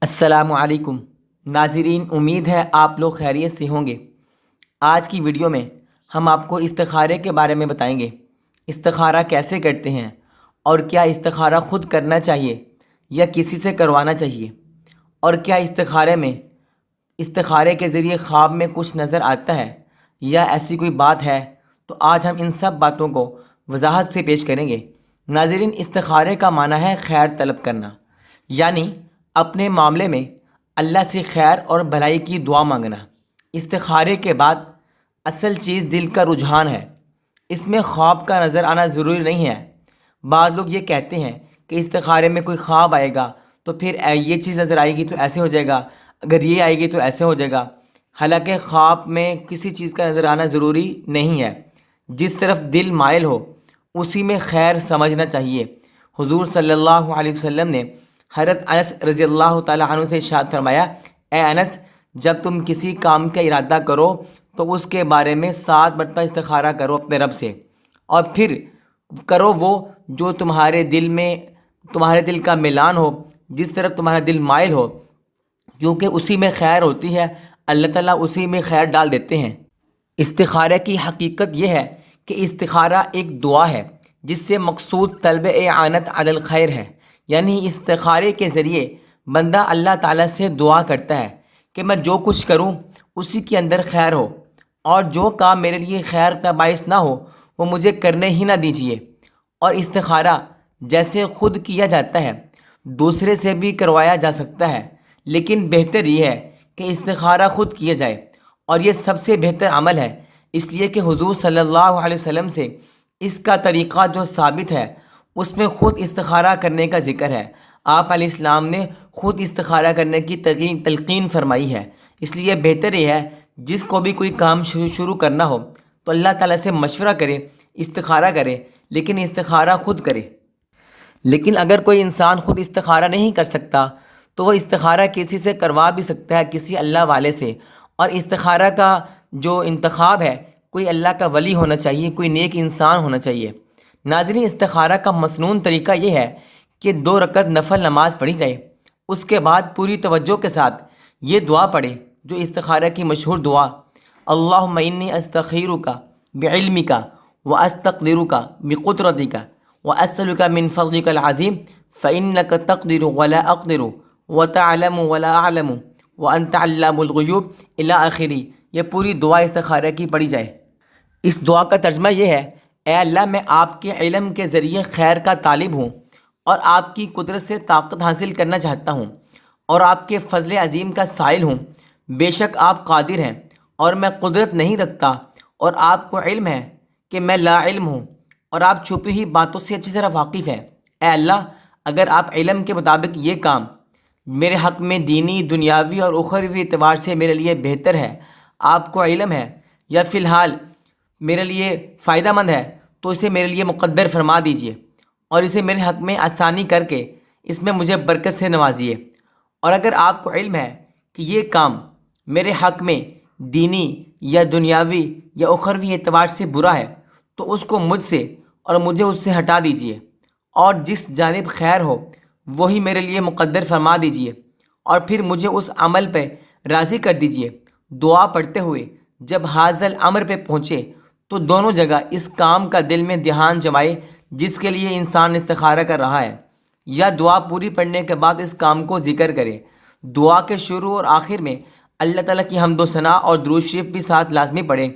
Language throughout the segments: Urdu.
السلام علیکم ناظرین، امید ہے آپ لوگ خیریت سے ہوں گے۔ آج کی ویڈیو میں ہم آپ کو استخارے کے بارے میں بتائیں گے۔ استخارہ کیسے کرتے ہیں اور کیا استخارہ خود کرنا چاہیے یا کسی سے کروانا چاہیے، اور کیا استخارے کے ذریعے خواب میں کچھ نظر آتا ہے یا ایسی کوئی بات ہے، تو آج ہم ان سب باتوں کو وضاحت سے پیش کریں گے۔ ناظرین، استخارے کا معنی ہے خیر طلب کرنا، یعنی اپنے معاملے میں اللہ سے خیر اور بھلائی کی دعا مانگنا۔ استخارے کے بعد اصل چیز دل کا رجحان ہے، اس میں خواب کا نظر آنا ضروری نہیں ہے۔ بعض لوگ یہ کہتے ہیں کہ استخارے میں کوئی خواب آئے گا تو پھر یہ چیز نظر آئے گی تو ایسے ہو جائے گا، اگر یہ آئے گی تو ایسے ہو جائے گا۔ حالانکہ خواب میں کسی چیز کا نظر آنا ضروری نہیں ہے، جس طرف دل مائل ہو اسی میں خیر سمجھنا چاہیے۔ حضور صلی اللہ علیہ وسلم نے حضرت انس رضی اللہ تعالیٰ عنہ سے ارشاد فرمایا، اے انس، جب تم کسی کام کا ارادہ کرو تو اس کے بارے میں 7 مرتبہ استخارہ کرو اپنے رب سے، اور پھر کرو وہ جو تمہارے دل کا میلان ہو، جس طرف تمہارا دل مائل ہو، کیونکہ اسی میں خیر ہوتی ہے، اللہ تعالیٰ اسی میں خیر ڈال دیتے ہیں۔ استخارہ کی حقیقت یہ ہے کہ استخارہ ایک دعا ہے جس سے مقصود طلب اعانت علی الخیر ہے، یعنی استخارے کے ذریعے بندہ اللہ تعالیٰ سے دعا کرتا ہے کہ میں جو کچھ کروں اسی کے اندر خیر ہو، اور جو کام میرے لیے خیر کا باعث نہ ہو وہ مجھے کرنے ہی نہ دیجیے۔ اور استخارہ جیسے خود کیا جاتا ہے دوسرے سے بھی کروایا جا سکتا ہے، لیکن بہتر یہ ہے کہ استخارہ خود کیا جائے، اور یہ سب سے بہتر عمل ہے، اس لیے کہ حضور صلی اللہ علیہ وسلم سے اس کا طریقہ جو ثابت ہے اس میں خود استخارہ کرنے کا ذکر ہے۔ آپ علیہ السلام نے خود استخارہ کرنے کی تلقین فرمائی ہے، اس لیے بہتر یہ ہے جس کو بھی کوئی کام شروع کرنا ہو تو اللہ تعالیٰ سے مشورہ کرے، استخارہ کرے، لیکن استخارہ خود کرے۔ لیکن اگر کوئی انسان خود استخارہ نہیں کر سکتا تو وہ استخارہ کسی سے کروا بھی سکتا ہے، کسی اللہ والے سے۔ اور استخارہ کا جو انتخاب ہے کوئی اللہ کا ولی ہونا چاہیے، کوئی نیک انسان ہونا چاہیے۔ ناظرین، استخارہ کا مسنون طریقہ یہ ہے کہ 2 رکعت نفل نماز پڑھی جائے، اس کے بعد پوری توجہ کے ساتھ یہ دعا پڑھے جو استخارہ کی مشہور دعا، اللہم انی استخیرک بعلمک واستقدرک بقدرتک واسألک من فضلک العظیم فانک تقدر ولا اقدر وتعلم ولا اعلم وانت علام الغیوب الی آخری۔ یہ پوری دعا استخارہ کی پڑھی جائے۔ اس دعا کا ترجمہ یہ ہے، اے اللہ، میں آپ کے علم کے ذریعے خیر کا طالب ہوں اور آپ کی قدرت سے طاقت حاصل کرنا چاہتا ہوں، اور آپ کے فضل عظیم کا سائل ہوں۔ بے شک آپ قادر ہیں اور میں قدرت نہیں رکھتا، اور آپ کو علم ہے کہ میں لا علم ہوں، اور آپ چھپی ہوئی باتوں سے اچھی طرح واقف ہیں۔ اے اللہ، اگر آپ علم کے مطابق یہ کام میرے حق میں دینی، دنیاوی اور اخروی اعتبار سے میرے لیے بہتر ہے، آپ کو علم ہے، یا فی الحال میرے لیے فائدہ مند ہے، تو اسے میرے لیے مقدر فرما دیجئے، اور اسے میرے حق میں آسانی کر کے اس میں مجھے برکت سے نوازیے۔ اور اگر آپ کو علم ہے کہ یہ کام میرے حق میں دینی یا دنیاوی یا اخروی اعتبار سے برا ہے تو اس کو مجھ سے اور مجھے اس سے ہٹا دیجئے، اور جس جانب خیر ہو وہی میرے لیے مقدر فرما دیجئے، اور پھر مجھے اس عمل پہ راضی کر دیجئے۔ دعا پڑھتے ہوئے جب حاصل امر پہ پہنچے تو دونوں جگہ اس کام کا دل میں دھیان جمائے جس کے لیے انسان استخارہ کر رہا ہے، یا دعا پوری پڑھنے کے بعد اس کام کو ذکر کرے۔ دعا کے شروع اور آخر میں اللہ تعالیٰ کی حمد و ثنا اور درود شریف بھی ساتھ لازمی پڑھے۔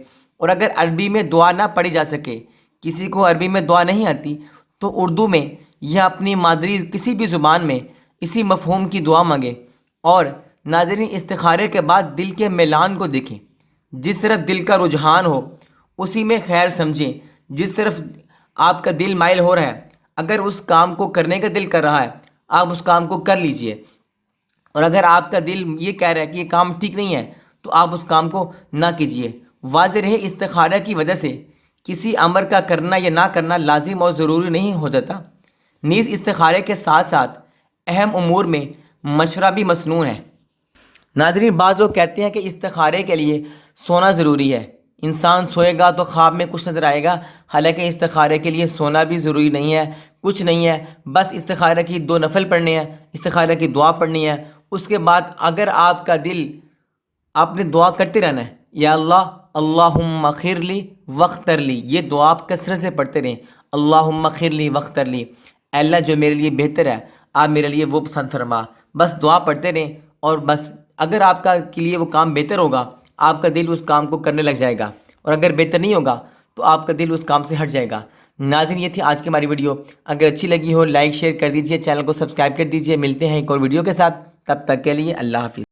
اور اگر عربی میں دعا نہ پڑھی جا سکے، کسی کو عربی میں دعا نہیں آتی، تو اردو میں یا اپنی مادری کسی بھی زبان میں اسی مفہوم کی دعا مانگے۔ اور ناظرین، استخارے کے بعد دل کے میلان کو دیکھیں، جس طرف دل کا رجحان ہو اسی میں خیر سمجھیں۔ جس طرف آپ کا دل مائل ہو رہا ہے، اگر اس کام کو کرنے کا دل کر رہا ہے آپ اس کام کو کر لیجئے، اور اگر آپ کا دل یہ کہہ رہا ہے کہ یہ کام ٹھیک نہیں ہے تو آپ اس کام کو نہ کیجیے۔ واضح رہے، استخارہ کی وجہ سے کسی امر کا کرنا یا نہ کرنا لازم اور ضروری نہیں ہو جاتا۔ نیز استخارے کے ساتھ ساتھ اہم امور میں مشورہ بھی مسنون ہے۔ ناظرین، بعض لوگ کہتے ہیں کہ استخارے کے لیے سونا ضروری ہے، انسان سوئے گا تو خواب میں کچھ نظر آئے گا۔ حالانکہ استخارے کے لیے سونا بھی ضروری نہیں ہے، کچھ نہیں ہے، بس استخارہ کی 2 نفل پڑھنے ہیں، استخارہ کی دعا پڑھنی ہے، اس کے بعد اگر آپ کا دل، آپ نے دعا کرتے رہنا ہے، یا اللہ اللہم اغفر لی واختر لی، یہ دعا آپ کثرت سے پڑھتے رہیں، اللہم اغفر لی واختر لی، اے اللہ جو میرے لیے بہتر ہے آپ میرے لیے وہ پسند فرما، بس دعا پڑھتے رہیں، اور بس اگر آپ کا کے لیے وہ کام بہتر ہوگا آپ کا دل اس کام کو کرنے لگ جائے گا، اور اگر بہتر نہیں ہوگا تو آپ کا دل اس کام سے ہٹ جائے گا۔ ناظرین یہ تھی آج کی ہماری ویڈیو، اگر اچھی لگی ہو لائک شیئر کر دیجئے، چینل کو سبسکرائب کر دیجئے، ملتے ہیں ایک اور ویڈیو کے ساتھ، تب تک کے لیے اللہ حافظ۔